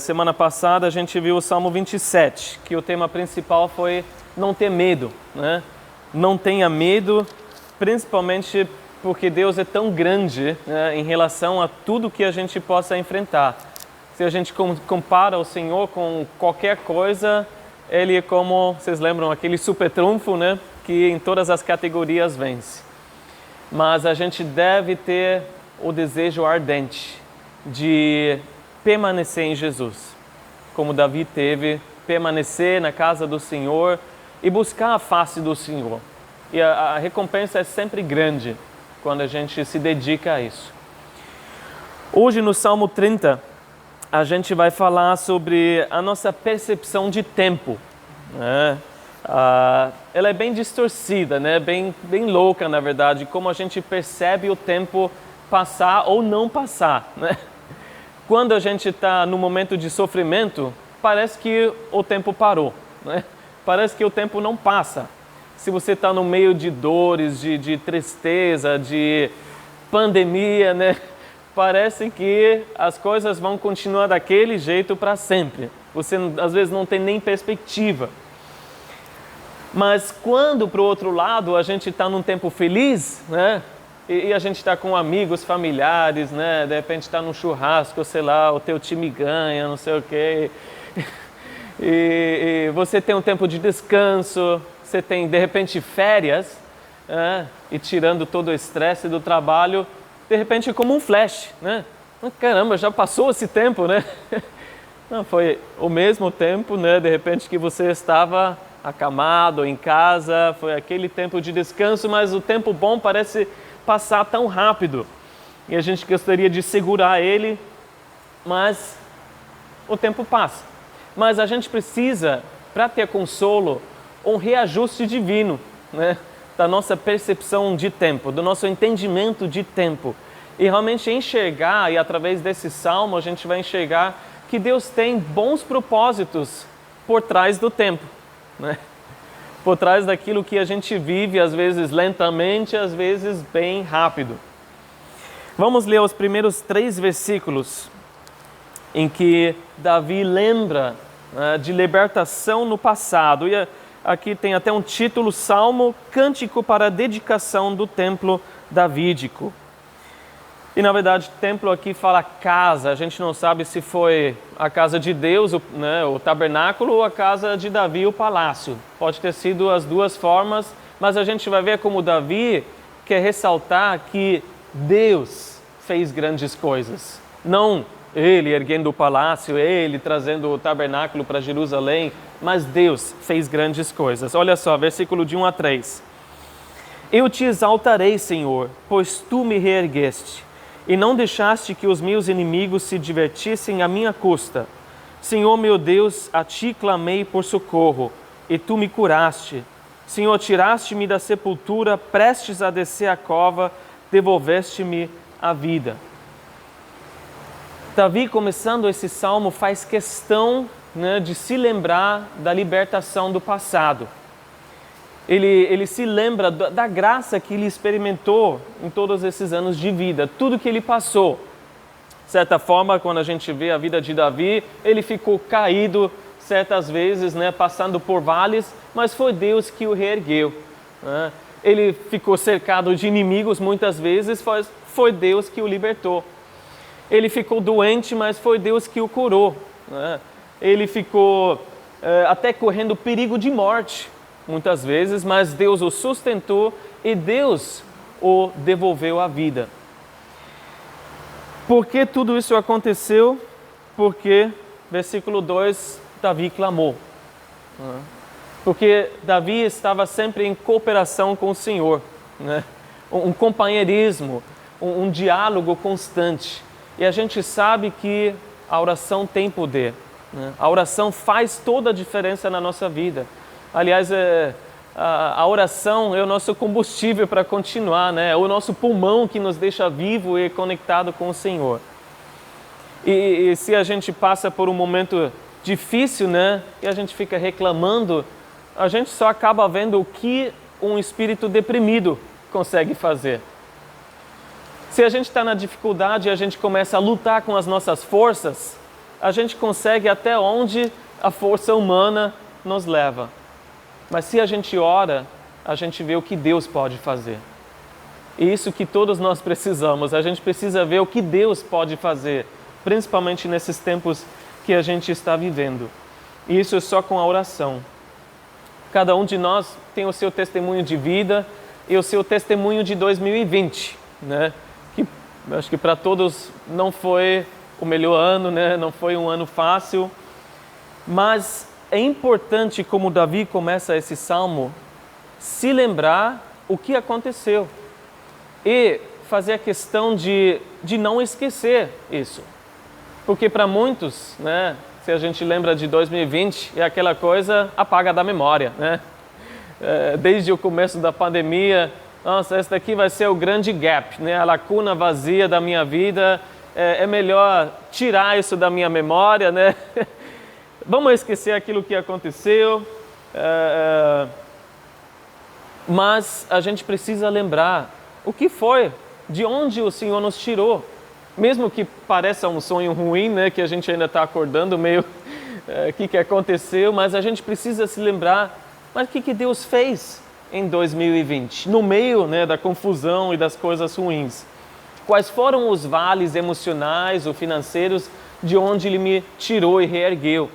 Semana passada a gente viu o Salmo 27, que o tema principal foi não ter medo, né? Não tenha medo, principalmente porque Deus é tão grande, né, em relação a tudo que a gente possa enfrentar. Se a gente compara o Senhor com qualquer coisa, Ele é como, vocês lembram, aquele super trunfo, né, que em todas as categorias vence. Mas a gente deve ter o desejo ardente de permanecer em Jesus, como Davi teve, permanecer na casa do Senhor e buscar a face do Senhor. E a recompensa é sempre grande quando a gente se dedica a isso. Hoje no Salmo 30, a gente vai falar sobre a nossa percepção de tempo, né? Ela é bem distorcida, né? bem louca, na verdade, como a gente percebe o tempo passar ou não passar, né? Quando a gente está no momento de sofrimento, parece que o tempo parou, né? Parece que o tempo não passa. Se você está no meio de dores, de tristeza, de pandemia, né? Parece que as coisas vão continuar daquele jeito para sempre. Você às vezes não tem nem perspectiva. Mas quando, para o outro lado, a gente está num tempo feliz, né? E a gente está com amigos, familiares, né? De repente está num churrasco, sei lá, o teu time ganha, não sei o quê. E você tem um tempo de descanso, você tem, de repente, férias, né? E tirando todo o estresse do trabalho, de repente é como um flash, né? Caramba, já passou esse tempo, né? Não, foi o mesmo tempo, né? De repente que você estava acamado em casa, foi aquele tempo de descanso, mas o tempo bom parece passar tão rápido e a gente gostaria de segurar ele, mas o tempo passa. Mas a gente precisa, para ter consolo, um reajuste divino, né, da nossa percepção de tempo, do nosso entendimento de tempo, e realmente enxergar, e através desse salmo a gente vai enxergar que Deus tem bons propósitos por trás do tempo, né? Por trás daquilo que a gente vive, às vezes lentamente, às vezes bem rápido. Vamos ler os primeiros 3 versículos em que Davi lembra, né, de libertação no passado. E aqui tem até um título, Salmo, Cântico para a Dedicação do Templo Davídico. E na verdade, templo aqui fala casa, a gente não sabe se foi a casa de Deus, né, o tabernáculo, ou a casa de Davi, o palácio. Pode ter sido as duas formas, mas a gente vai ver como Davi quer ressaltar que Deus fez grandes coisas. Não ele erguendo o palácio, ele trazendo o tabernáculo para Jerusalém, mas Deus fez grandes coisas. Olha só, versículo de 1 a 3. Eu te exaltarei, Senhor, pois tu me reergueste, e não deixaste que os meus inimigos se divertissem à minha custa. Senhor meu Deus, a ti clamei por socorro, e tu me curaste. Senhor, tiraste-me da sepultura, prestes a descer a cova, devolveste-me a vida. Davi, começando esse salmo, faz questão, né, de se lembrar da libertação do passado. Ele se lembra da graça que ele experimentou em todos esses anos de vida, tudo que ele passou. De certa forma, quando a gente vê a vida de Davi, ele ficou caído certas vezes, né, passando por vales, mas foi Deus que o reergueu, né? Ele ficou cercado de inimigos muitas vezes, foi Deus que o libertou. Ele ficou doente, mas foi Deus que o curou, né? Ele ficou até correndo perigo de morte, muitas vezes, mas Deus o sustentou e Deus o devolveu à vida. Por que tudo isso aconteceu? Porque, versículo 2, Davi clamou. Porque Davi estava sempre em cooperação com o Senhor, né? Um companheirismo, um diálogo constante. E a gente sabe que a oração tem poder, né? A oração faz toda a diferença na nossa vida. Aliás, a oração é o nosso combustível para continuar, né? É o nosso pulmão que nos deixa vivo e conectado com o Senhor. E se a gente passa por um momento difícil, né? E a gente fica reclamando, a gente só acaba vendo o que um espírito deprimido consegue fazer. Se a gente está na dificuldade e a gente começa a lutar com as nossas forças, a gente consegue até onde a força humana nos leva. Mas se a gente ora, a gente vê o que Deus pode fazer. E isso que todos nós precisamos. A gente precisa ver o que Deus pode fazer, principalmente nesses tempos que a gente está vivendo. E isso é só com a oração. Cada um de nós tem o seu testemunho de vida e o seu testemunho de 2020, né? Que acho que para todos não foi o melhor ano, né? Não foi um ano fácil. Mas é importante, como Davi começa esse salmo, se lembrar o que aconteceu e fazer a questão de não esquecer isso. Porque para muitos, né, se a gente lembra de 2020, é aquela coisa apaga da memória, né? Desde o começo da pandemia, nossa, esse daqui vai ser o grande gap, né? A lacuna vazia da minha vida, é melhor tirar isso da minha memória, né? Vamos esquecer aquilo que aconteceu, mas a gente precisa lembrar o que foi, de onde o Senhor nos tirou. Mesmo que pareça um sonho ruim, né, que a gente ainda está acordando meio o que aconteceu, mas a gente precisa se lembrar, mas o que Deus fez em 2020, no meio, né, da confusão e das coisas ruins. Quais foram os vales emocionais ou financeiros de onde Ele me tirou e reergueu?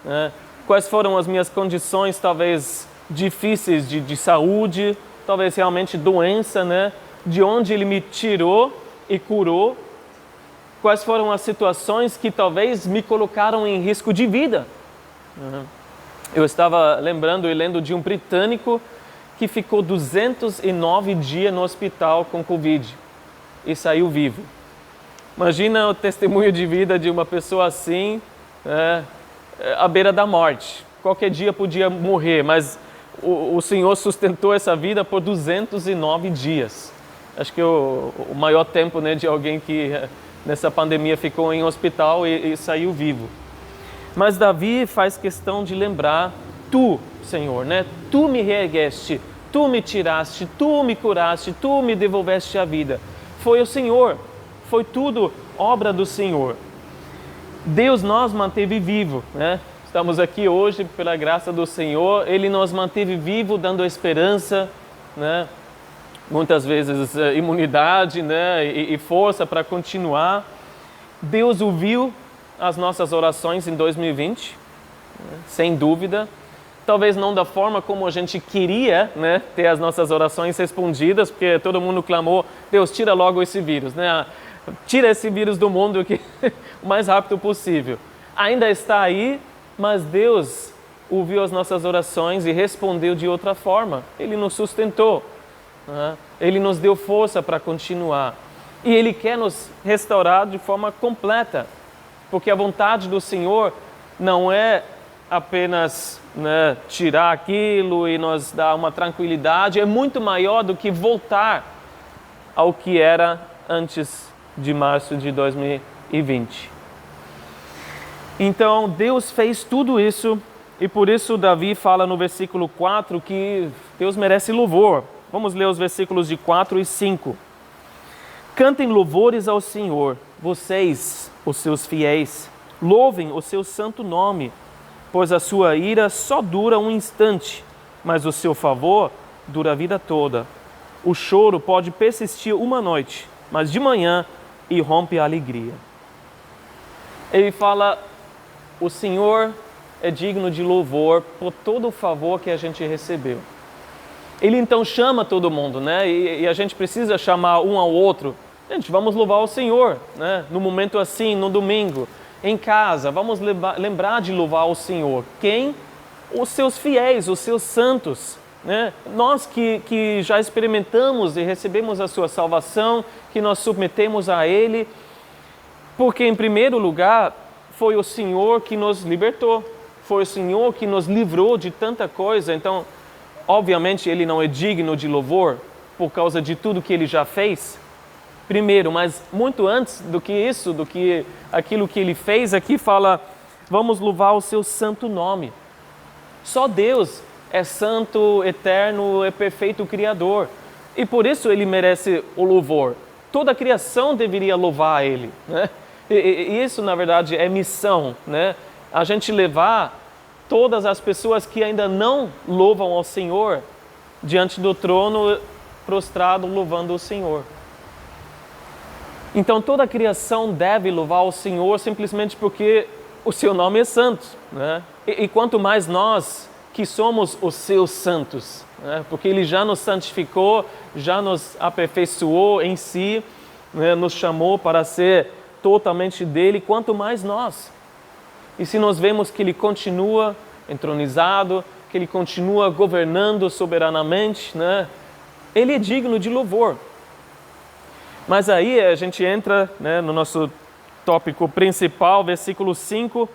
Né? Quais foram as minhas condições, talvez difíceis de saúde, talvez realmente doença, né? De onde Ele me tirou e curou? Quais foram as situações que talvez me colocaram em risco de vida? Eu estava lembrando e lendo de um britânico que ficou 209 dias no hospital com Covid e saiu vivo. Imagina o testemunho de vida de uma pessoa assim, à beira da morte. Qualquer dia podia morrer, mas o Senhor sustentou essa vida por 209 dias. Acho que o maior tempo, né, de alguém que nessa pandemia ficou em hospital e saiu vivo. Mas Davi faz questão de lembrar, Tu, Senhor, né? Tu me reergueste, Tu me tiraste, Tu me curaste, Tu me devolveste a vida. Foi o Senhor, foi tudo obra do Senhor. Deus nos manteve vivo, né? Estamos aqui hoje pela graça do Senhor, Ele nos manteve vivo, dando esperança, né? Muitas vezes imunidade, né? e força para continuar. Deus ouviu as nossas orações em 2020, né? Sem dúvida. Talvez não da forma como a gente queria, né? Ter as nossas orações respondidas, porque todo mundo clamou, Deus, tira logo esse vírus, né? Tira esse vírus do mundo o mais rápido possível. Ainda está aí, mas Deus ouviu as nossas orações e respondeu de outra forma. Ele nos sustentou. Ele nos deu força para continuar. E Ele quer nos restaurar de forma completa. Porque a vontade do Senhor não é apenas, né, tirar aquilo e nos dar uma tranquilidade. É muito maior do que voltar ao que era antes de março de 2020. Então, Deus fez tudo isso e por isso Davi fala no versículo 4 que Deus merece louvor. Vamos ler os versículos de 4 e 5. Cantem louvores ao Senhor, vocês, os seus fiéis, louvem o seu santo nome, pois a sua ira só dura um instante, mas o seu favor dura a vida toda. O choro pode persistir uma noite, mas de manhã irrompe a alegria. Ele fala, o Senhor é digno de louvor por todo o favor que a gente recebeu. Ele então chama todo mundo, né? E a gente precisa chamar um ao outro. Gente, vamos louvar o Senhor, né? No momento assim, no domingo, em casa, vamos lembrar de louvar o Senhor. Quem? Os seus fiéis, os seus santos, né? Nós que já experimentamos e recebemos a sua salvação, que nós submetemos a Ele, porque em primeiro lugar foi o Senhor que nos libertou, foi o Senhor que nos livrou de tanta coisa. Então, obviamente, Ele não é digno de louvor por causa de tudo que Ele já fez, primeiro, mas muito antes do que isso, do que aquilo que Ele fez, aqui fala, vamos louvar o seu santo nome. Só Deus é santo, eterno, é perfeito Criador. E por isso Ele merece o louvor. Toda a criação deveria louvar a Ele, né? E isso, na verdade, é missão, né? A gente levar todas as pessoas que ainda não louvam ao Senhor diante do trono, prostrado, louvando o Senhor. Então, toda a criação deve louvar o Senhor simplesmente porque o seu nome é santo, né? E quanto mais nós que somos os seus santos, né? Porque Ele já nos santificou, já nos aperfeiçoou em si, né? Nos chamou para ser totalmente dele, quanto mais nós. E se nós vemos que Ele continua entronizado, que Ele continua governando soberanamente, né? Ele é digno de louvor. Mas aí a gente entra, né, no nosso tópico principal, versículo 5,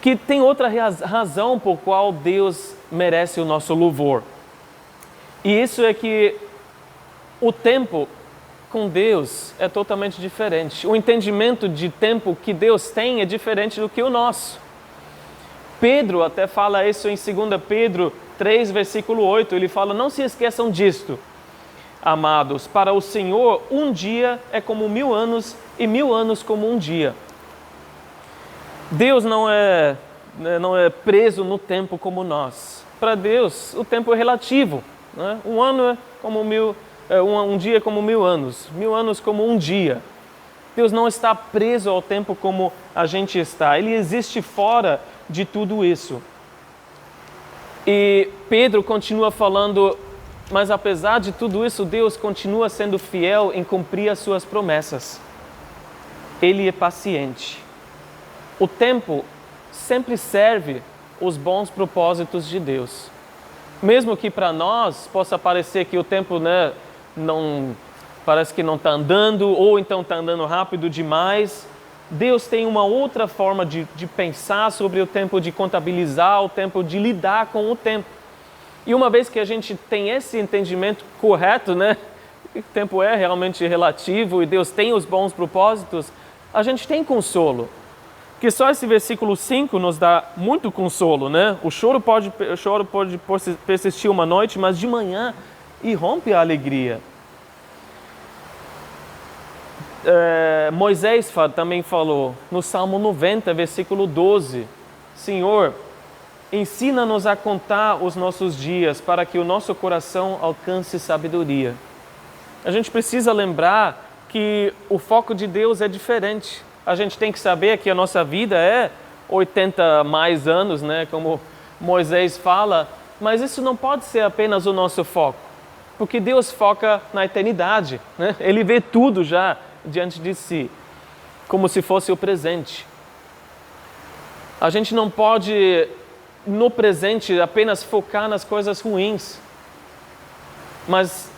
que tem outra razão por qual Deus merece o nosso louvor. E isso é que o tempo com Deus é totalmente diferente. O entendimento de tempo que Deus tem é diferente do que o nosso. Pedro até fala isso em 2 Pedro 3, versículo 8. Ele fala, não se esqueçam disto, amados, para o Senhor um dia é como 1000 anos e 1000 anos como um dia. Deus não é preso no tempo como nós. Para Deus o tempo é relativo, né? Um ano é como um dia é como 1000 anos, 1000 anos como um dia. Deus não está preso ao tempo como a gente está. Ele existe fora de tudo isso. E Pedro continua falando, mas apesar de tudo isso, Deus continua sendo fiel em cumprir as suas promessas. Ele é paciente. O tempo sempre serve os bons propósitos de Deus. Mesmo que para nós possa parecer que o tempo, né, parece que não está andando, ou então está andando rápido demais, Deus tem uma outra forma de pensar sobre o tempo, de contabilizar o tempo, de lidar com o tempo. E uma vez que a gente tem esse entendimento correto, né, que o tempo é realmente relativo e Deus tem os bons propósitos, a gente tem consolo. Porque só esse versículo 5 nos dá muito consolo, né? O choro pode persistir uma noite, mas de manhã irrompe a alegria. Moisés também falou, no Salmo 90, versículo 12, Senhor, ensina-nos a contar os nossos dias para que o nosso coração alcance sabedoria. A gente precisa lembrar que o foco de Deus é diferente. A gente tem que saber que a nossa vida é 80 mais anos, né, como Moisés fala, mas isso não pode ser apenas o nosso foco, porque Deus foca na eternidade, né? Ele vê tudo já diante de si, como se fosse o presente. A gente não pode, no presente, apenas focar nas coisas ruins, mas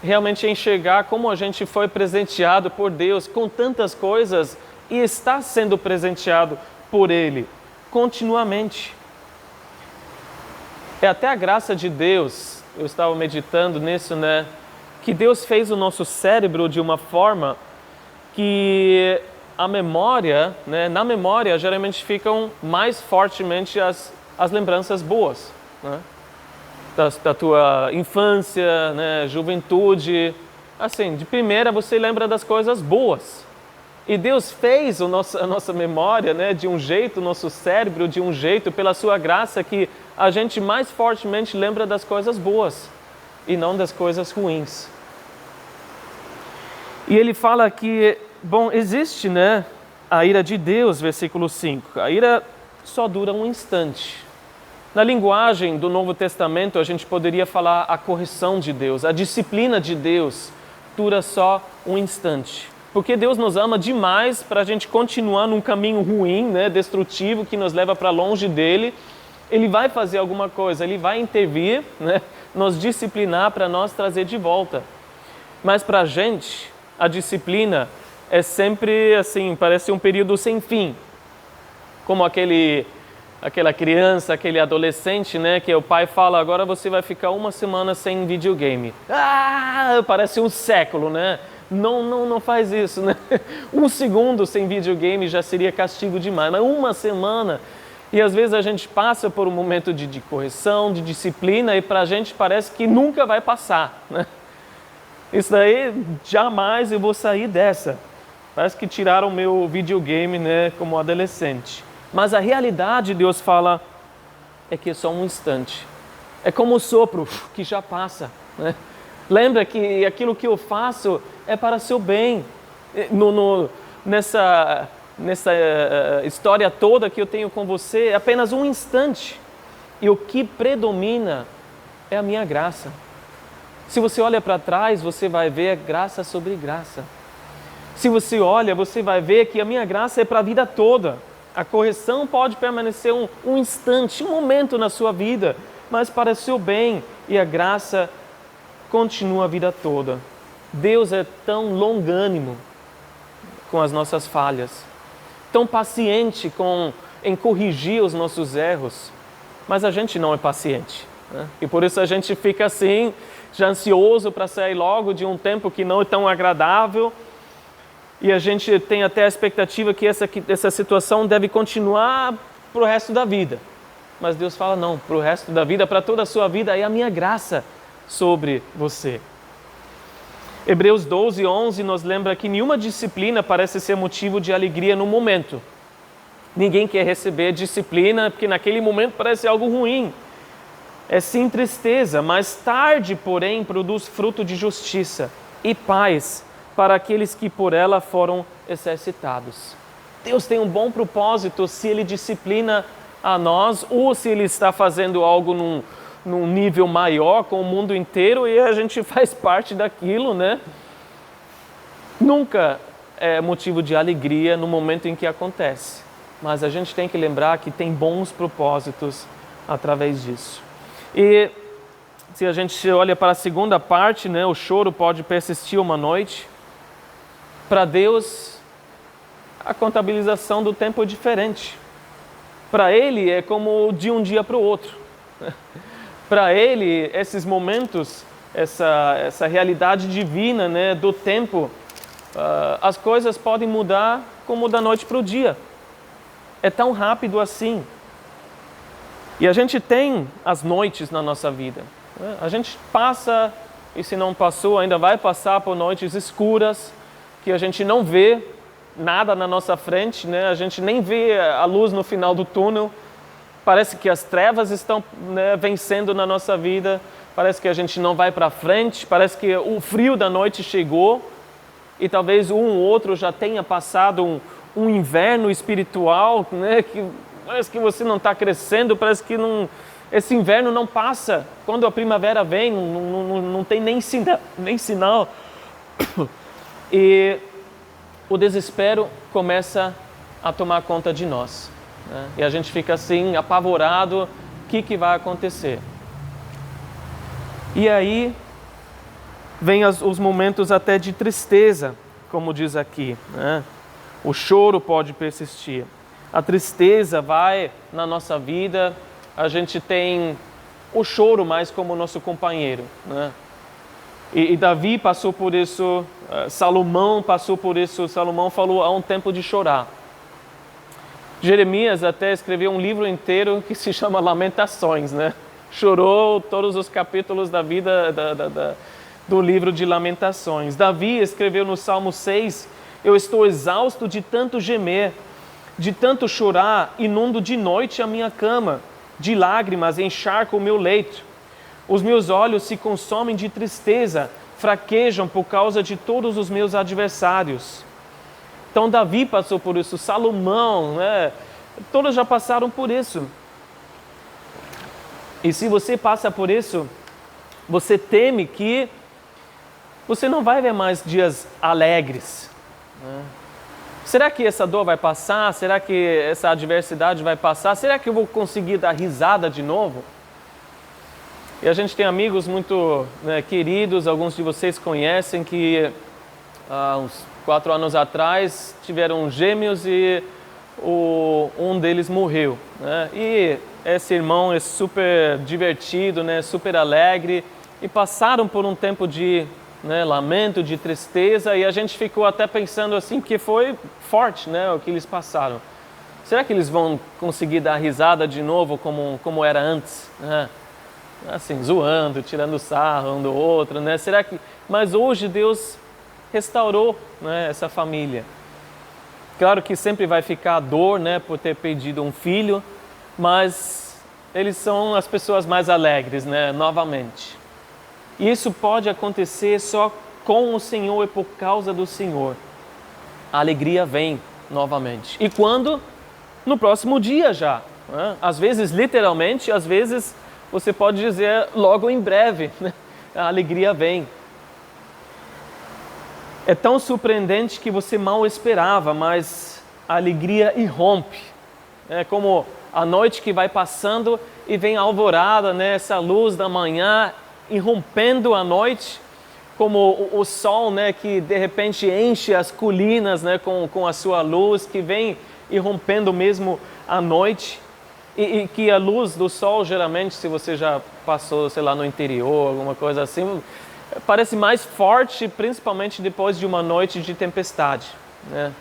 realmente enxergar como a gente foi presenteado por Deus com tantas coisas e está sendo presenteado por Ele continuamente. É até a graça de Deus, eu estava meditando nisso, né? Que Deus fez o nosso cérebro de uma forma que a memória, né? Na memória geralmente ficam mais fortemente as lembranças boas, né? Da tua infância, né? Juventude. Assim, de primeira você lembra das coisas boas. E Deus fez a nossa memória, né, de um jeito, o nosso cérebro de um jeito, pela sua graça, que a gente mais fortemente lembra das coisas boas e não das coisas ruins. E ele fala que, bom, existe, né, a ira de Deus, versículo 5. A ira só dura um instante. Na linguagem do Novo Testamento, a gente poderia falar a correção de Deus, a disciplina de Deus dura só um instante. Porque Deus nos ama demais para a gente continuar num caminho ruim, né, destrutivo, que nos leva para longe dele. Ele vai fazer alguma coisa, ele vai intervir, né, nos disciplinar para nós trazer de volta. Mas para a gente, a disciplina é sempre assim, parece um período sem fim. Como aquela criança, aquele adolescente, né, que o pai fala, agora você vai ficar 1 semana sem videogame. Parece um século, né? Não faz isso, né? 1 segundo sem videogame já seria castigo demais, mas 1 semana. E às vezes a gente passa por um momento de correção, de disciplina, e para a gente parece que nunca vai passar, né? Isso daí, jamais eu vou sair dessa. Parece que tiraram meu videogame, né, como adolescente. Mas a realidade, Deus fala, é que é só um instante. É como o sopro que já passa, né? Lembra que aquilo que eu faço é para seu bem. Nessa história toda que eu tenho com você, é apenas um instante. E o que predomina é a minha graça. Se você olha para trás, você vai ver graça sobre graça. Se você olha, você vai ver que a minha graça é para a vida toda. A correção pode permanecer um instante, um momento na sua vida, mas para o seu bem, e a graça continua a vida toda. Deus é tão longânimo com as nossas falhas, tão paciente em corrigir os nossos erros, mas a gente não é paciente, né? E por isso a gente fica assim, já ansioso para sair logo de um tempo que não é tão agradável, e a gente tem até a expectativa que essa situação deve continuar para o resto da vida. Mas Deus fala, não, para o resto da vida, para toda a sua vida, é a minha graça sobre você. Hebreus 12:11 nos lembra que nenhuma disciplina parece ser motivo de alegria no momento. Ninguém quer receber disciplina, porque naquele momento parece algo ruim. É sim tristeza, mais tarde, porém, produz fruto de justiça e paz para aqueles que por ela foram exercitados. Deus tem um bom propósito se Ele disciplina a nós, ou se Ele está fazendo algo num nível maior com o mundo inteiro e a gente faz parte daquilo, né? Nunca é motivo de alegria no momento em que acontece, mas a gente tem que lembrar que tem bons propósitos através disso. E se a gente olha para a segunda parte, né, o choro pode persistir uma noite. Para Deus, a contabilização do tempo é diferente. Para Ele é como de um dia para o outro. Para Ele, esses momentos, essa realidade divina, né, do tempo, as coisas podem mudar como da noite para o dia. É tão rápido assim. E a gente tem as noites na nossa vida, né? A gente passa, e se não passou, ainda vai passar por noites escuras, que a gente não vê nada na nossa frente, né? A gente nem vê a luz no final do túnel. Parece que as trevas estão, né, vencendo na nossa vida. Parece que a gente não vai para frente. Parece que o frio da noite chegou. E talvez um ou outro já tenha passado um inverno espiritual, né? Que parece que você não está crescendo. Parece que esse inverno não passa. Quando a primavera vem, não tem nem sinal. E o desespero começa a tomar conta de nós, né? E a gente fica assim, apavorado, o que vai acontecer? E aí, vem os momentos até de tristeza, como diz aqui, né? O choro pode persistir. A tristeza vai na nossa vida, a gente tem o choro mais como nosso companheiro, né? E Davi passou por isso, Salomão passou por isso. Salomão falou, há um tempo de chorar. Jeremias até escreveu um livro inteiro que se chama Lamentações, né? Chorou todos os capítulos da vida do livro de Lamentações. Davi escreveu no Salmo 6, eu estou exausto de tanto gemer, de tanto chorar, inundo de noite a minha cama, de lágrimas encharco o meu leito. Os meus olhos se consomem de tristeza, fraquejam por causa de todos os meus adversários. Então Davi passou por isso, Salomão, né? Todos já passaram por isso. E se você passa por isso, você teme que você não vai ver mais dias alegres, né? Será que essa dor vai passar? Será que essa adversidade vai passar? Será que eu vou conseguir dar risada de novo? E a gente tem amigos muito, né, queridos, alguns de vocês conhecem, que há uns 4 anos atrás tiveram gêmeos e um deles morreu, né? E esse irmão é super divertido, né, super alegre, e passaram por um tempo de, né, lamento, de tristeza, e a gente ficou até pensando assim que foi forte, né, o que eles passaram. Será que eles vão conseguir dar risada de novo como era antes, né? Assim, zoando, tirando sarro um do outro, né? Será que... Mas hoje Deus restaurou, né, essa família. Claro que sempre vai ficar a dor, né, por ter perdido um filho, mas eles são as pessoas mais alegres, né, novamente. E isso pode acontecer só com o Senhor e por causa do Senhor. A alegria vem novamente. E quando? No próximo dia já. Né? Às vezes literalmente, às vezes você pode dizer logo em breve, né? A alegria vem. É tão surpreendente que você mal esperava, mas a alegria irrompe. É como a noite que vai passando e vem a alvorada, né? Essa luz da manhã irrompendo a noite, como o sol, né? Que de repente enche as colinas, né? Com a sua luz, que vem irrompendo mesmo a noite. E que a luz do sol, geralmente, se você já passou, sei lá, no interior, alguma coisa assim, parece mais forte, principalmente depois de uma noite de tempestade, né?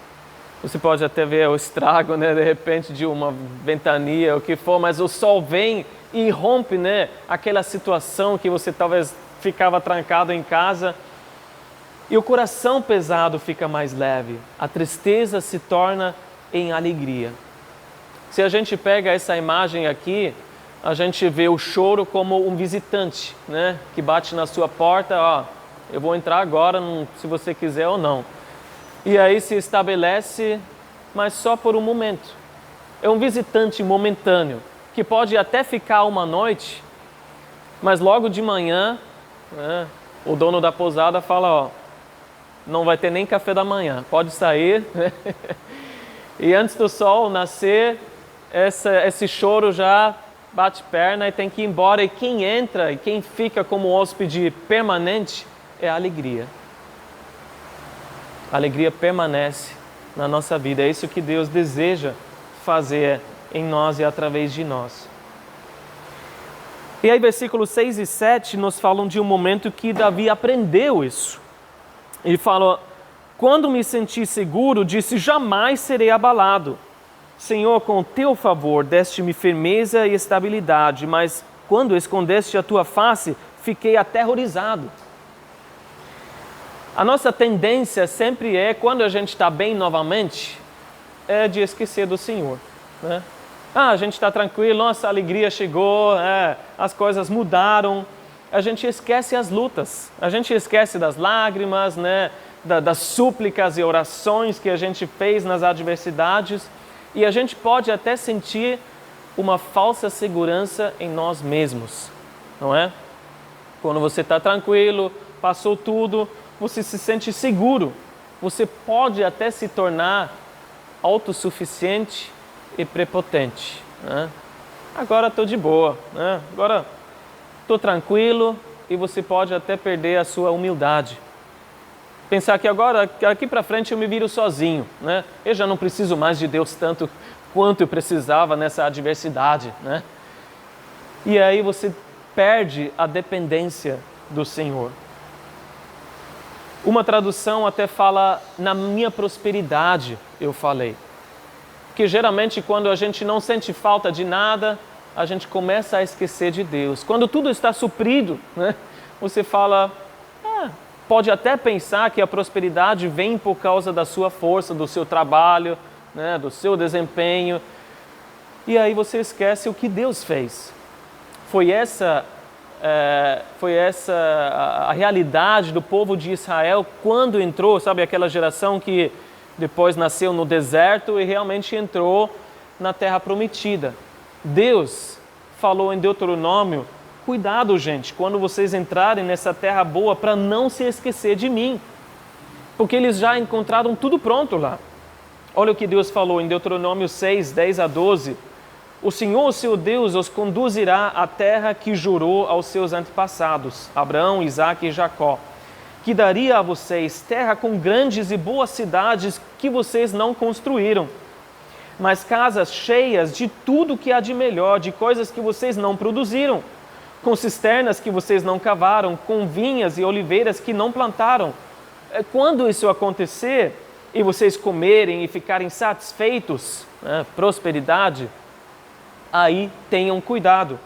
Você pode até ver o estrago, né, de repente, de uma ventania, o que for, mas o sol vem e rompe, né, aquela situação que você talvez ficava trancado em casa. E o coração pesado fica mais leve. A tristeza se torna em alegria. Se a gente pega essa imagem aqui, a gente vê o choro como um visitante, né? Que bate na sua porta, ó, eu vou entrar agora, se você quiser ou não. E aí se estabelece, mas só por um momento. É um visitante momentâneo, que pode até ficar uma noite, mas logo de manhã, né, o dono da pousada fala, ó, não vai ter nem café da manhã, pode sair. E antes do sol nascer, esse choro já bate perna e tem que ir embora. E quem entra e quem fica como hóspede permanente é a alegria. A alegria permanece na nossa vida. É isso que Deus deseja fazer em nós e através de nós. E aí versículos 6 e 7 nos falam de um momento que Davi aprendeu isso. Ele fala, quando me senti seguro, disse, jamais serei abalado. Senhor, com o teu favor, deste-me firmeza e estabilidade, mas quando escondeste a tua face, fiquei aterrorizado. A nossa tendência sempre é, quando a gente está bem novamente, é de esquecer do Senhor, né? A gente está tranquilo, nossa alegria chegou, as coisas mudaram. A gente esquece as lutas, a gente esquece das lágrimas, né? Das súplicas e orações que a gente fez nas adversidades. E a gente pode até sentir uma falsa segurança em nós mesmos, não é? Quando você está tranquilo, passou tudo, você se sente seguro. Você pode até se tornar autossuficiente e prepotente, né? Agora estou de boa, né? Agora estou tranquilo, e você pode até perder a sua humildade. Pensar que agora, aqui para frente eu me viro sozinho, né? Eu já não preciso mais de Deus tanto quanto eu precisava nessa adversidade, né? E aí você perde a dependência do Senhor. Uma tradução até fala, na minha prosperidade, eu falei. Porque geralmente quando a gente não sente falta de nada, a gente começa a esquecer de Deus. Quando tudo está suprido, né? Você fala, pode até pensar que a prosperidade vem por causa da sua força, do seu trabalho, né, do seu desempenho. E aí você esquece o que Deus fez. Foi essa a realidade do povo de Israel quando entrou, sabe, aquela geração que depois nasceu no deserto e realmente entrou na terra prometida. Deus falou em Deuteronômio, cuidado, gente, quando vocês entrarem nessa terra boa, para não se esquecer de mim. Porque eles já encontraram tudo pronto lá. Olha o que Deus falou em Deuteronômio 6, 10 a 12. O Senhor, seu Deus, os conduzirá à terra que jurou aos seus antepassados, Abraão, Isaque e Jacó, que daria a vocês terra com grandes e boas cidades que vocês não construíram, mas casas cheias de tudo que há de melhor, de coisas que vocês não produziram, com cisternas que vocês não cavaram, com vinhas e oliveiras que não plantaram. Quando isso acontecer e vocês comerem e ficarem satisfeitos, né, prosperidade, aí tenham cuidado.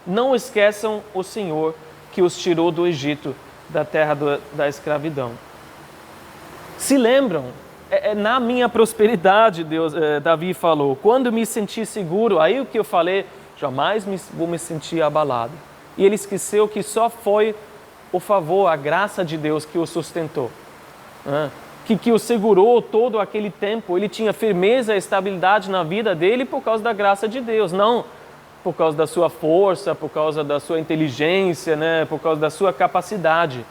Não esqueçam o Senhor que os tirou do Egito, da terra da escravidão. Se lembram é na minha prosperidade, Davi falou. Quando me senti seguro, aí o que eu falei, jamais vou me sentir abalado. E ele esqueceu que só foi o favor, a graça de Deus que o sustentou. Que o segurou todo aquele tempo. Ele tinha firmeza e estabilidade na vida dele por causa da graça de Deus, não por causa da sua força, por causa da sua inteligência, né? Por causa da sua capacidade.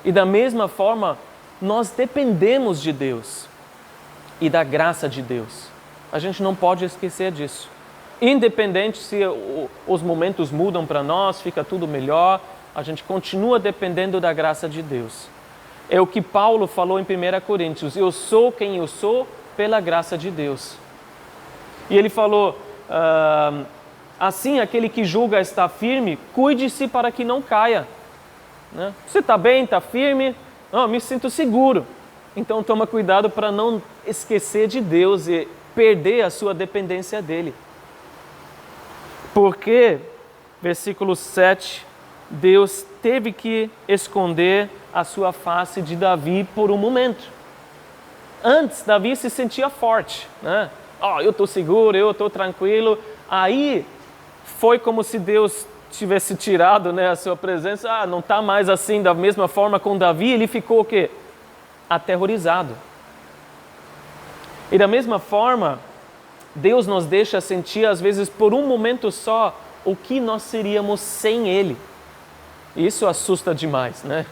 E da mesma forma, nós dependemos de Deus e da graça de Deus. A gente não pode esquecer disso. Independente se os momentos mudam para nós, fica tudo melhor, a gente continua dependendo da graça de Deus. É o que Paulo falou em 1 Coríntios, eu sou quem eu sou pela graça de Deus. E ele falou, assim aquele que julga está firme, cuide-se para que não caia. Né? Você está bem, está firme? Me sinto seguro. Então toma cuidado para não esquecer de Deus e perder a sua dependência dele. Porque, versículo 7, Deus teve que esconder a sua face de Davi por um momento. Antes, Davi se sentia forte. Né? Eu estou seguro, eu estou tranquilo. Aí foi como se Deus tivesse tirado, né, a sua presença, não está mais assim da mesma forma com Davi, ele ficou o quê? Aterrorizado. E da mesma forma, Deus nos deixa sentir, às vezes, por um momento só, o que nós seríamos sem Ele. Isso assusta demais, né?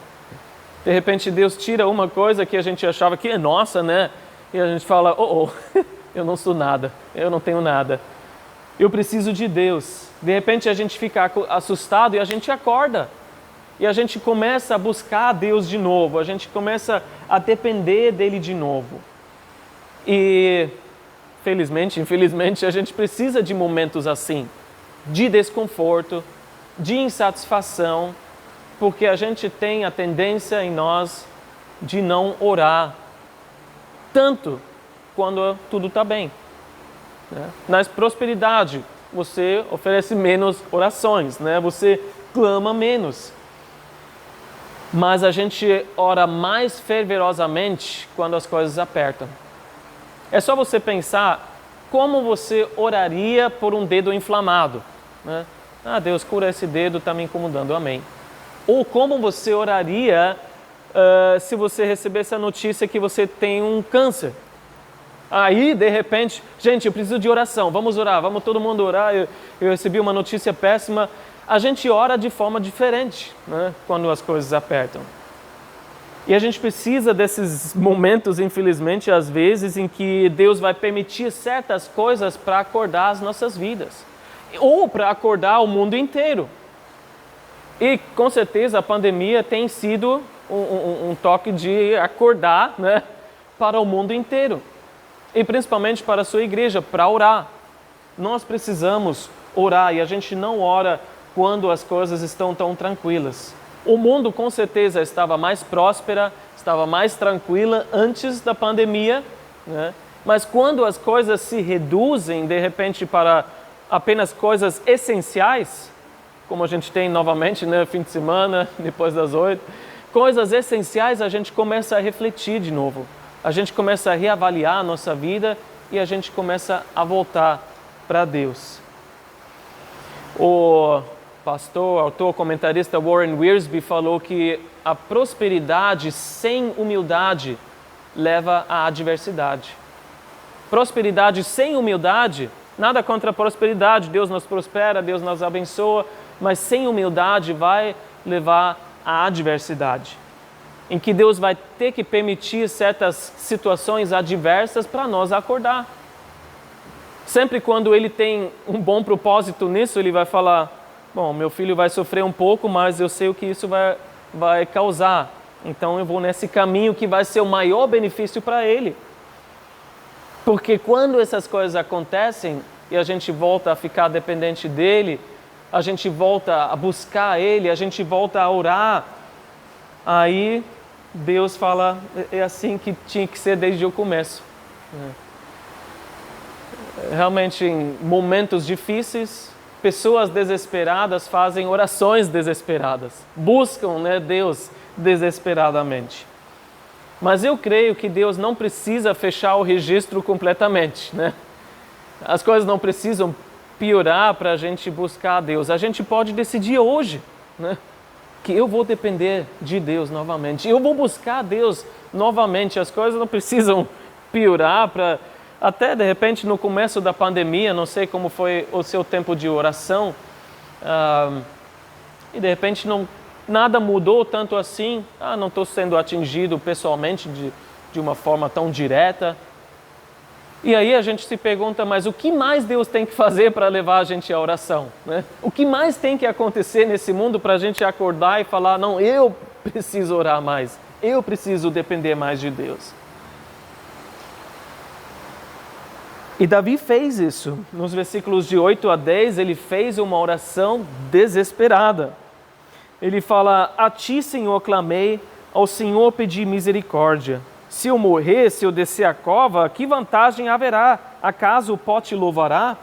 De repente, Deus tira uma coisa que a gente achava que é nossa, né? E a gente fala, eu não sou nada, eu não tenho nada. Eu preciso de Deus. De repente a gente fica assustado e a gente acorda. E a gente começa a buscar Deus de novo. A gente começa a depender dele de novo. E infelizmente, a gente precisa de momentos assim. De desconforto, de insatisfação. Porque a gente tem a tendência em nós de não orar. Tanto quando tudo está bem. Na prosperidade, você oferece menos orações, né? Você clama menos. Mas a gente ora mais fervorosamente quando as coisas apertam. É só você pensar como você oraria por um dedo inflamado. Né? Deus, cura esse dedo, está me incomodando, amém. Ou como você oraria se você recebesse a notícia que você tem um câncer. Aí, de repente, gente, eu preciso de oração, vamos orar, vamos todo mundo orar, eu recebi uma notícia péssima. A gente ora de forma diferente, né, quando as coisas apertam. E a gente precisa desses momentos, infelizmente, às vezes, em que Deus vai permitir certas coisas para acordar as nossas vidas. Ou para acordar o mundo inteiro. E, com certeza, a pandemia tem sido um toque de acordar, né, para o mundo inteiro. E principalmente para a sua igreja, para orar. Nós precisamos orar e a gente não ora quando as coisas estão tão tranquilas. O mundo com certeza estava mais próspera, estava mais tranquila antes da pandemia, né? Mas quando as coisas se reduzem de repente para apenas coisas essenciais, como a gente tem novamente, né, fim de semana, depois das 8, coisas essenciais, a gente começa a refletir de novo. A gente começa a reavaliar a nossa vida e a gente começa a voltar para Deus. O pastor, autor, comentarista Warren Wiersbe falou que a prosperidade sem humildade leva à adversidade. Prosperidade sem humildade, nada contra a prosperidade, Deus nos prospera, Deus nos abençoa, mas sem humildade vai levar à adversidade. Em que Deus vai ter que permitir certas situações adversas para nós acordar. Sempre quando Ele tem um bom propósito nisso, Ele vai falar, bom, meu filho vai sofrer um pouco, mas eu sei o que isso vai causar. Então eu vou nesse caminho que vai ser o maior benefício para ele. Porque quando essas coisas acontecem e a gente volta a ficar dependente dele, a gente volta a buscar Ele, a gente volta a orar, aí Deus fala, é assim que tinha que ser desde o começo. Realmente, em momentos difíceis, pessoas desesperadas fazem orações desesperadas, buscam, né, Deus desesperadamente. Mas eu creio que Deus não precisa fechar o registro completamente, né? As coisas não precisam piorar para a gente buscar a Deus. A gente pode decidir hoje, né, que eu vou depender de Deus novamente. Eu vou buscar Deus novamente. As coisas não precisam piorar para... Até, de repente, no começo da pandemia, não sei como foi o seu tempo de oração, e de repente nada mudou tanto assim. Não estou sendo atingido pessoalmente de uma forma tão direta. E aí a gente se pergunta, mas o que mais Deus tem que fazer para levar a gente à oração, né? O que mais tem que acontecer nesse mundo para a gente acordar e falar, não, eu preciso orar mais, eu preciso depender mais de Deus. E Davi fez isso. Nos versículos de 8 a 10, ele fez uma oração desesperada. Ele fala, a ti, Senhor, clamei, ao Senhor pedi misericórdia. Se eu morrer, se eu descer a cova, que vantagem haverá? Acaso o pó te louvará?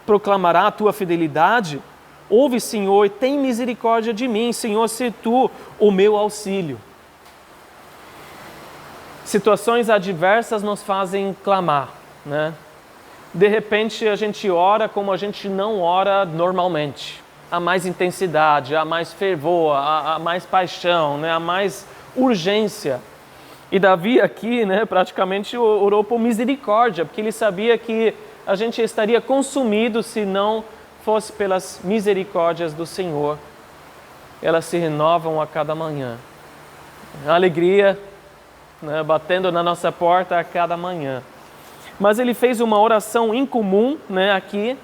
Proclamará a tua fidelidade? Ouve, Senhor, e tem misericórdia de mim. Senhor, se tu o meu auxílio. Situações adversas nos fazem clamar, né? De repente a gente ora como a gente não ora normalmente. Há mais intensidade, há mais fervor, há mais paixão, né? Há mais urgência. E Davi aqui, né, praticamente orou por misericórdia, porque ele sabia que a gente estaria consumido se não fosse pelas misericórdias do Senhor. Elas se renovam a cada manhã. A alegria, né, batendo na nossa porta a cada manhã. Mas ele fez uma oração incomum, né, aqui,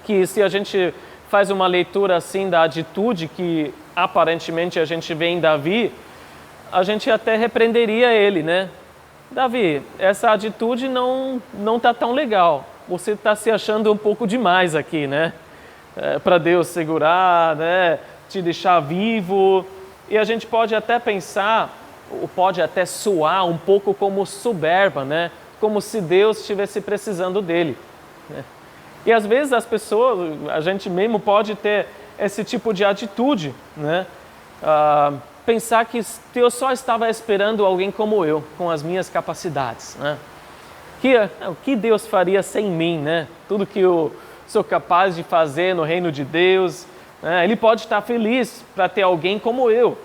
que se a gente faz uma leitura assim da atitude que aparentemente a gente vê em Davi, a gente até repreenderia ele, né? Davi, essa atitude não está tão legal. Você está se achando um pouco demais aqui, né? Para Deus segurar, né? Te deixar vivo. E a gente pode até pensar, ou pode até soar um pouco como soberba, né? Como se Deus estivesse precisando dele, né? E às vezes as pessoas, a gente mesmo pode ter esse tipo de atitude, né? Pensar que Deus só estava esperando alguém como eu, com as minhas capacidades, né? O que Deus faria sem mim, né? Tudo que eu sou capaz de fazer no reino de Deus, né? Ele pode estar feliz para ter alguém como eu.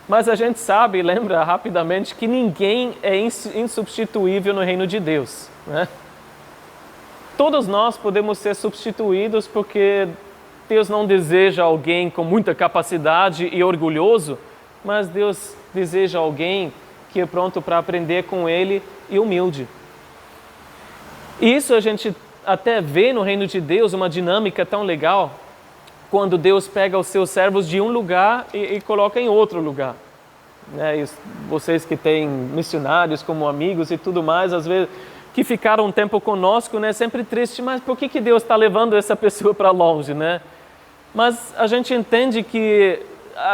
Mas a gente sabe, lembra rapidamente, que ninguém é insubstituível no reino de Deus, né? Todos nós podemos ser substituídos porque Deus não deseja alguém com muita capacidade e orgulhoso, mas Deus deseja alguém que é pronto para aprender com Ele e humilde. E isso a gente até vê no reino de Deus uma dinâmica tão legal, quando Deus pega os seus servos de um lugar e coloca em outro lugar. E vocês que têm missionários como amigos e tudo mais, às vezes que ficaram um tempo conosco, né, sempre triste, mas por que Deus está levando essa pessoa para longe, né? Mas a gente entende que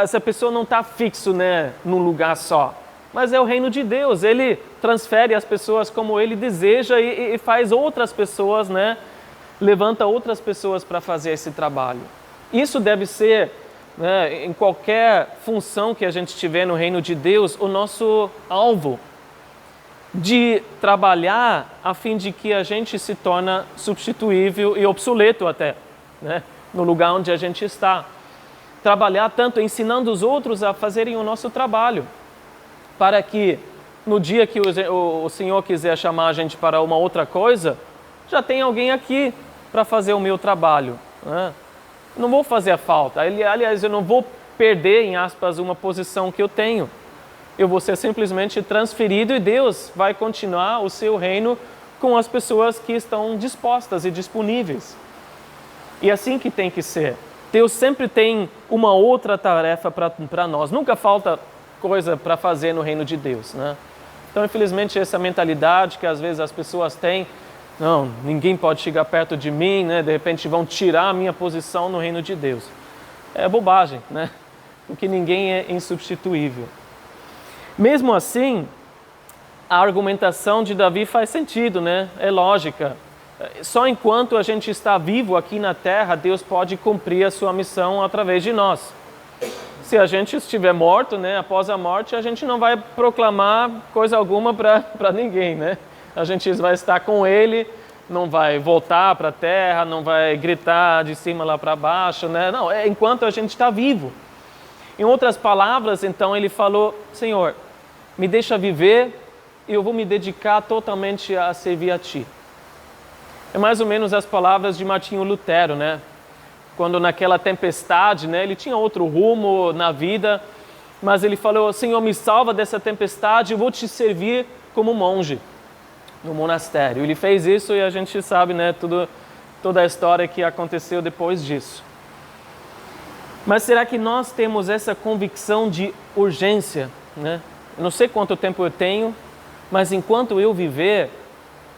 essa pessoa não está fixo, né, num lugar só. Mas é o reino de Deus. Ele transfere as pessoas como Ele deseja e faz outras pessoas, né, levanta outras pessoas para fazer esse trabalho. Isso deve ser, né, em qualquer função que a gente tiver no reino de Deus, o nosso alvo de trabalhar a fim de que a gente se torne substituível e obsoleto até, né, no lugar onde a gente está. Trabalhar tanto ensinando os outros a fazerem o nosso trabalho, para que no dia que o Senhor quiser chamar a gente para uma outra coisa, já tem alguém aqui para fazer o meu trabalho, né? Não vou fazer a falta. Aliás, eu não vou perder, em aspas, uma posição que eu tenho. Eu vou ser simplesmente transferido e Deus vai continuar o seu reino com as pessoas que estão dispostas e disponíveis. E assim que tem que ser. Deus sempre tem uma outra tarefa para nós. Nunca falta coisa para fazer no reino de Deus, né? Então, infelizmente, essa mentalidade que às vezes as pessoas têm, não, ninguém pode chegar perto de mim, né? De repente vão tirar a minha posição no reino de Deus. É bobagem, né? Porque ninguém é insubstituível. Mesmo assim, a argumentação de Davi faz sentido, né? É lógica. Só enquanto a gente está vivo aqui na terra, Deus pode cumprir a sua missão através de nós. se a gente estiver morto, né, após a morte, a gente não vai proclamar coisa alguma para ninguém, né? A gente vai estar com Ele, não vai voltar para a terra, não vai gritar de cima lá para baixo, né? Não, é enquanto a gente está vivo. Em outras palavras, então, ele falou: Senhor, me deixa viver e eu vou me dedicar totalmente a servir a Ti. É mais ou menos as palavras de Martinho Lutero, né? Quando naquela tempestade, né, ele tinha outro rumo na vida, mas ele falou: Senhor, me salva dessa tempestade, eu vou Te servir como monge no monastério. Ele fez isso e a gente sabe, né, toda a história que aconteceu depois disso. Mas será que nós temos essa convicção de urgência, né? Eu não sei quanto tempo eu tenho, mas enquanto eu viver,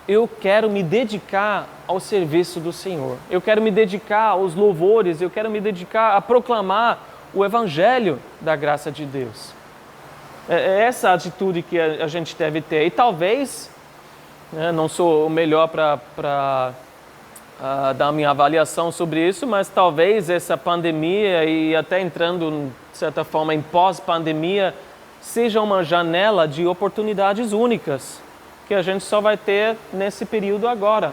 eu quero me dedicar ao serviço do Senhor. Eu quero me dedicar aos louvores, eu quero me dedicar a proclamar o Evangelho da graça de Deus. É essa a atitude que a gente deve ter. E talvez, né, não sou o melhor para dar a minha avaliação sobre isso, mas talvez essa pandemia e até entrando, de certa forma, em pós-pandemia, seja uma janela de oportunidades únicas que a gente só vai ter nesse período agora.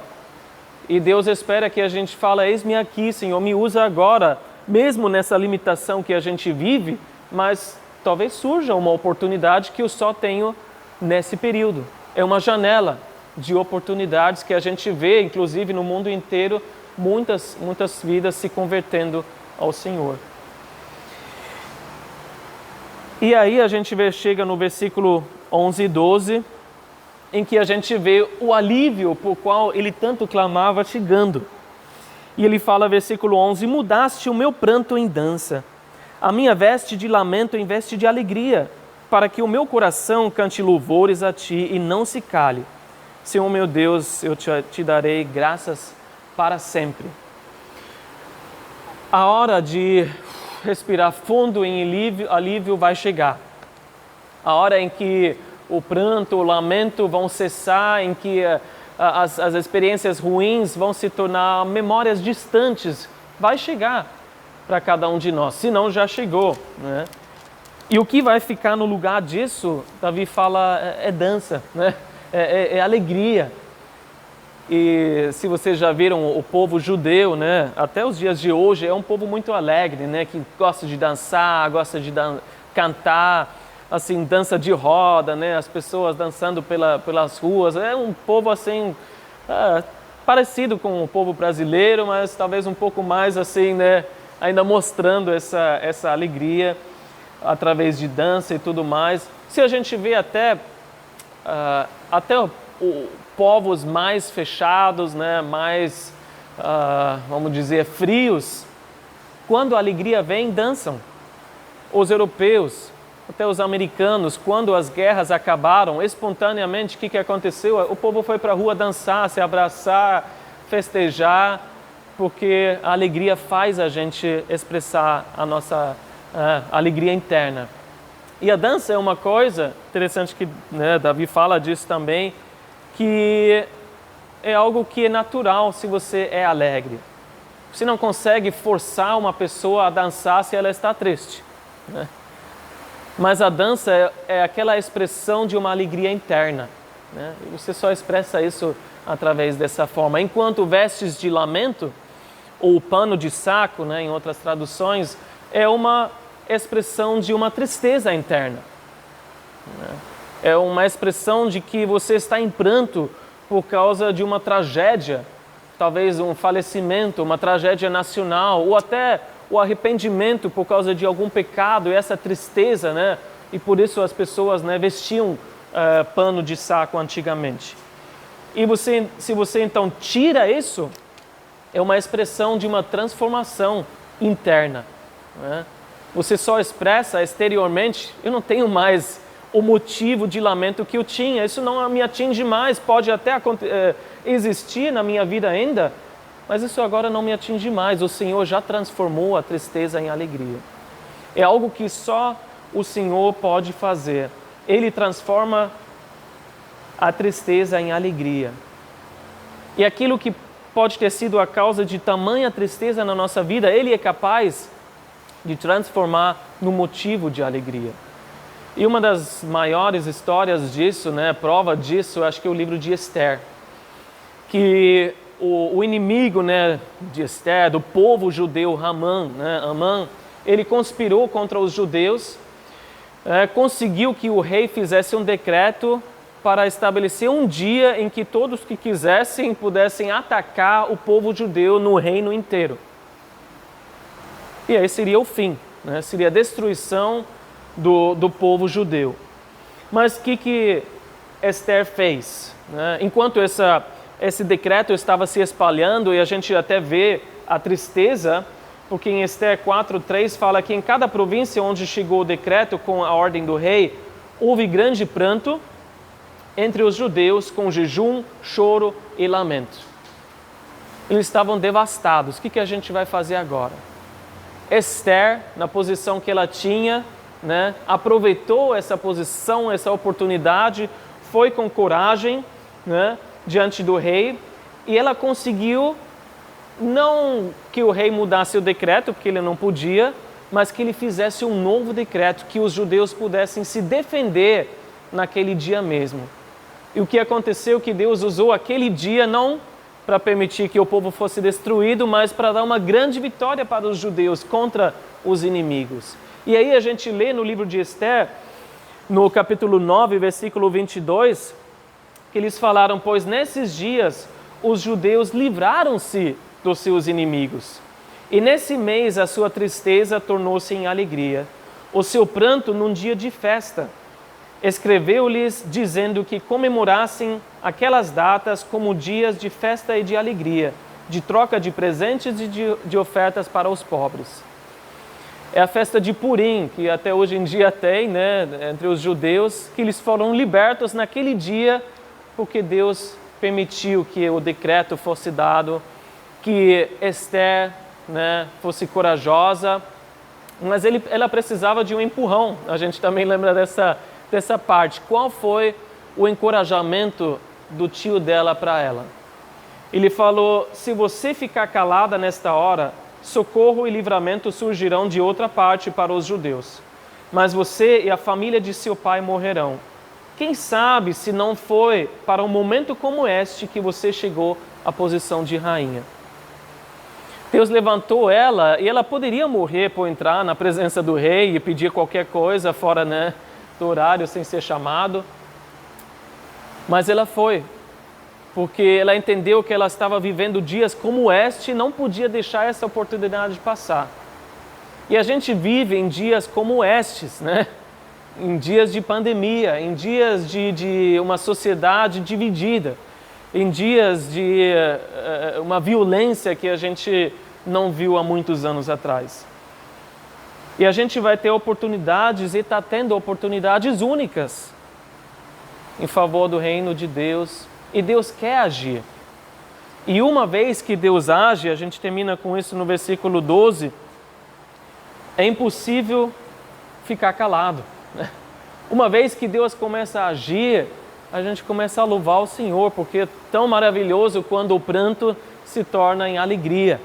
E Deus espera que a gente fale: eis-me aqui, Senhor, me usa agora, mesmo nessa limitação que a gente vive, mas talvez surja uma oportunidade que eu só tenho nesse período. É uma janela de oportunidades que a gente vê, inclusive no mundo inteiro, muitas vidas se convertendo ao Senhor. E aí a gente chega no versículo 11 e 12, em que a gente vê o alívio por qual ele tanto clamava chegando. E ele fala, versículo 11: mudaste o meu pranto em dança, a minha veste de lamento em veste de alegria, para que o meu coração cante louvores a Ti e não se cale. Senhor meu Deus, eu te darei graças para sempre. A hora de respirar fundo em alívio vai chegar. A hora em que o pranto, o lamento vão cessar, em que as experiências ruins vão se tornar memórias distantes, vai chegar para cada um de nós, se não já chegou, né? E o que vai ficar no lugar disso, Davi fala, é dança, né? É alegria. E se vocês já viram o povo judeu, né, até os dias de hoje, é um povo muito alegre, né, que gosta de dançar, gosta de cantar, assim, dança de roda, né, as pessoas dançando pelas ruas. É um povo assim, parecido com o povo brasileiro, mas talvez um pouco mais assim, né, ainda mostrando essa alegria através de dança e tudo mais. Se a gente vê até povos mais fechados, né, mais, vamos dizer, frios, quando a alegria vem, dançam. Os europeus, até os americanos, quando as guerras acabaram, espontaneamente, o que aconteceu? O povo foi para a rua dançar, se abraçar, festejar, porque a alegria faz a gente expressar a nossa alegria interna. E a dança é uma coisa interessante que, né, Davi fala disso também, que é algo que é natural se você é alegre. Você não consegue forçar uma pessoa a dançar se ela está triste, né? Mas a dança é aquela expressão de uma alegria interna, né? E você só expressa isso através dessa forma. Enquanto vestes de lamento, ou pano de saco, né, em outras traduções, é uma expressão de uma tristeza interna, né? É uma expressão de que você está em pranto por causa de uma tragédia, talvez um falecimento, uma tragédia nacional, ou até o arrependimento por causa de algum pecado, e essa tristeza, né? E por isso as pessoas, né, vestiam pano de saco antigamente. E se você então tira isso, é uma expressão de uma transformação interna, né? Você só expressa exteriormente: eu não tenho mais o motivo de lamento que eu tinha, isso não me atinge mais, pode até existir na minha vida ainda, mas isso agora não me atinge mais. O Senhor já transformou a tristeza em alegria. É algo que só o Senhor pode fazer. Ele transforma a tristeza em alegria. E aquilo que pode ter sido a causa de tamanha tristeza na nossa vida, Ele é capaz de transformar no motivo de alegria. E uma das maiores histórias disso, prova disso, acho que é o livro de Esther, que o inimigo, de Esther, do povo judeu, Amã, ele conspirou contra os judeus, conseguiu que o rei fizesse um decreto para estabelecer um dia em que todos que quisessem pudessem atacar o povo judeu no reino inteiro. E aí seria o fim, seria a destruição do povo judeu. Mas o que Esther fez? Enquanto esse decreto estava se espalhando, e a gente até vê a tristeza, porque em Esther 4:3 fala que em cada província onde chegou o decreto com a ordem do rei, houve grande pranto entre os judeus, com jejum, choro e lamento. Eles estavam devastados. O que a gente vai fazer agora? Esther, na posição que ela tinha, aproveitou essa posição, essa oportunidade, foi com coragem, diante do rei, e ela conseguiu, não que o rei mudasse o decreto, porque ele não podia, mas que ele fizesse um novo decreto, que os judeus pudessem se defender naquele dia mesmo. E o que aconteceu? Que Deus usou aquele dia não para permitir que o povo fosse destruído, mas para dar uma grande vitória para os judeus contra os inimigos. E aí a gente lê no livro de Esther, no capítulo 9, versículo 22, que eles falaram: pois nesses dias os judeus livraram-se dos seus inimigos. E nesse mês a sua tristeza tornou-se em alegria, o seu pranto num dia de festa. Escreveu-lhes dizendo que comemorassem aquelas datas como dias de festa e de alegria, de troca de presentes e de ofertas para os pobres. É a festa de Purim, que até hoje em dia tem, entre os judeus, que eles foram libertos naquele dia, porque Deus permitiu que o decreto fosse dado, que Esther fosse corajosa, mas ela precisava de um empurrão. A gente também lembra dessa parte. Qual foi o encorajamento do tio dela para ela? Ele falou: se você ficar calada nesta hora, socorro e livramento surgirão de outra parte para os judeus, mas você e a família de seu pai morrerão. Quem sabe se não foi para um momento como este que você chegou à posição de rainha. Deus levantou ela, e ela poderia morrer por entrar na presença do rei e pedir qualquer coisa fora do horário, sem ser chamado. Mas ela foi, porque ela entendeu que ela estava vivendo dias como este e não podia deixar essa oportunidade passar. E a gente vive em dias como estes, em dias de pandemia, em dias de uma sociedade dividida, em dias de uma violência que a gente não viu há muitos anos atrás. E a gente vai ter oportunidades e está tendo oportunidades únicas em favor do reino de Deus. E Deus quer agir. E uma vez que Deus age, a gente termina com isso no versículo 12, é impossível ficar calado. Uma vez que Deus começa a agir, a gente começa a louvar o Senhor, porque é tão maravilhoso quando o pranto se torna em alegria,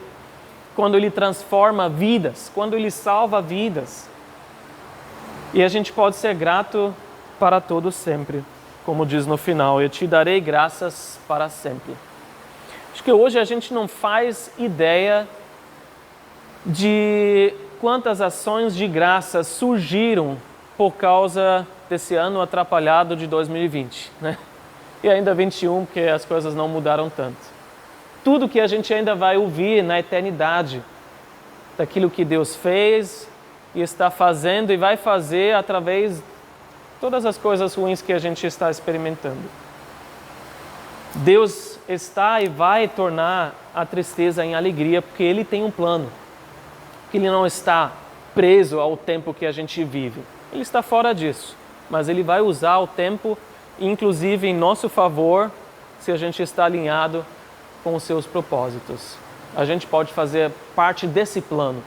quando Ele transforma vidas, quando Ele salva vidas. E a gente pode ser grato para todos sempre, como diz no final: eu te darei graças para sempre. Acho que hoje a gente não faz ideia de quantas ações de graça surgiram por causa desse ano atrapalhado de 2020, E ainda 21, porque as coisas não mudaram tanto. Tudo que a gente ainda vai ouvir na eternidade, daquilo que Deus fez e está fazendo e vai fazer através de todas as coisas ruins que a gente está experimentando. Deus está e vai tornar a tristeza em alegria, porque Ele tem um plano, que Ele não está preso ao tempo que a gente vive. Ele está fora disso, mas Ele vai usar o tempo, inclusive em nosso favor, se a gente está alinhado com os seus propósitos. A gente pode fazer parte desse plano.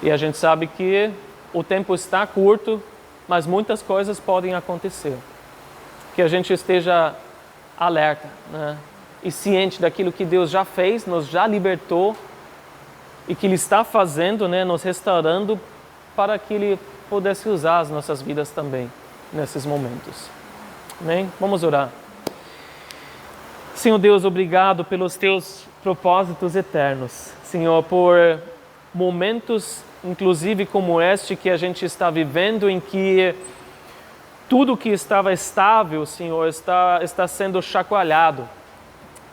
E a gente sabe que o tempo está curto, mas muitas coisas podem acontecer. Que a gente esteja alerta, e ciente daquilo que Deus já fez, nos já libertou, e que Ele está fazendo, né, nos restaurando para que Ele pudesse usar as nossas vidas também nesses momentos. Amém? Vamos orar. Senhor Deus, obrigado pelos Teus propósitos eternos. Senhor, por momentos, inclusive como este que a gente está vivendo, em que tudo que estava estável, Senhor, está sendo chacoalhado.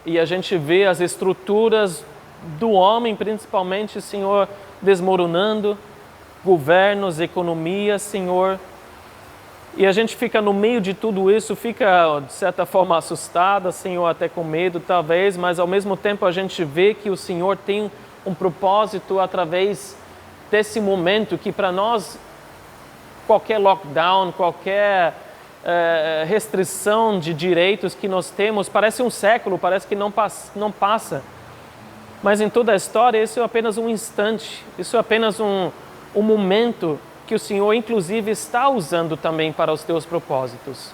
E a gente vê as estruturas do homem, principalmente, Senhor, desmoronando, governos, economias, Senhor. E a gente fica no meio de tudo isso, fica de certa forma assustada, Senhor, até com medo talvez, mas ao mesmo tempo a gente vê que o Senhor tem um propósito através desse momento que para nós qualquer lockdown, qualquer restrição de direitos que nós temos, parece um século, parece que não passa. Mas em toda a história, isso é apenas um instante, isso é apenas um momento que o Senhor, inclusive, está usando também para os Teus propósitos.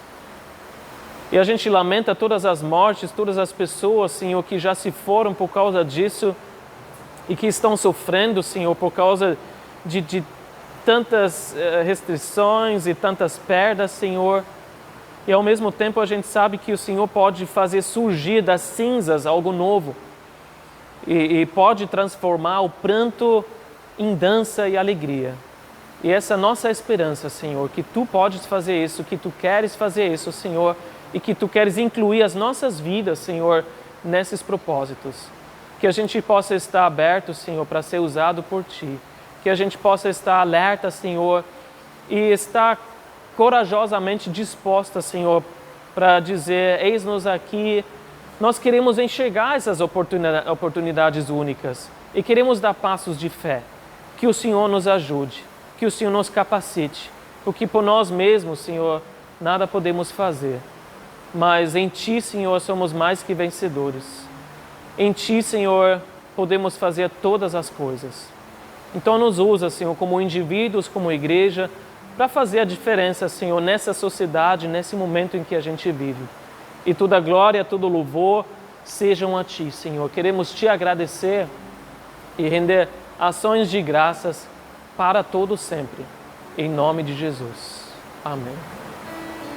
E a gente lamenta todas as mortes, todas as pessoas, Senhor, que já se foram por causa disso e que estão sofrendo, Senhor, por causa de tantas restrições e tantas perdas, Senhor. E ao mesmo tempo a gente sabe que o Senhor pode fazer surgir das cinzas algo novo e pode transformar o pranto em dança e alegria. E essa é a nossa esperança, Senhor, que Tu podes fazer isso, que Tu queres fazer isso, Senhor, e que Tu queres incluir as nossas vidas, Senhor, nesses propósitos. Que a gente possa estar aberto, Senhor, para ser usado por Ti. Que a gente possa estar alerta, Senhor, e estar corajosamente disposta, Senhor, para dizer, eis-nos aqui, nós queremos enxergar essas oportunidades únicas e queremos dar passos de fé. Que o Senhor nos ajude, que o Senhor nos capacite, porque por nós mesmos, Senhor, nada podemos fazer. Mas em Ti, Senhor, somos mais que vencedores. Em Ti, Senhor, podemos fazer todas as coisas. Então nos usa, Senhor, como indivíduos, como igreja, para fazer a diferença, Senhor, nessa sociedade, nesse momento em que a gente vive. E toda glória, todo louvor sejam a Ti, Senhor. Queremos Te agradecer e render ações de graças para todo sempre. Em nome de Jesus. Amém.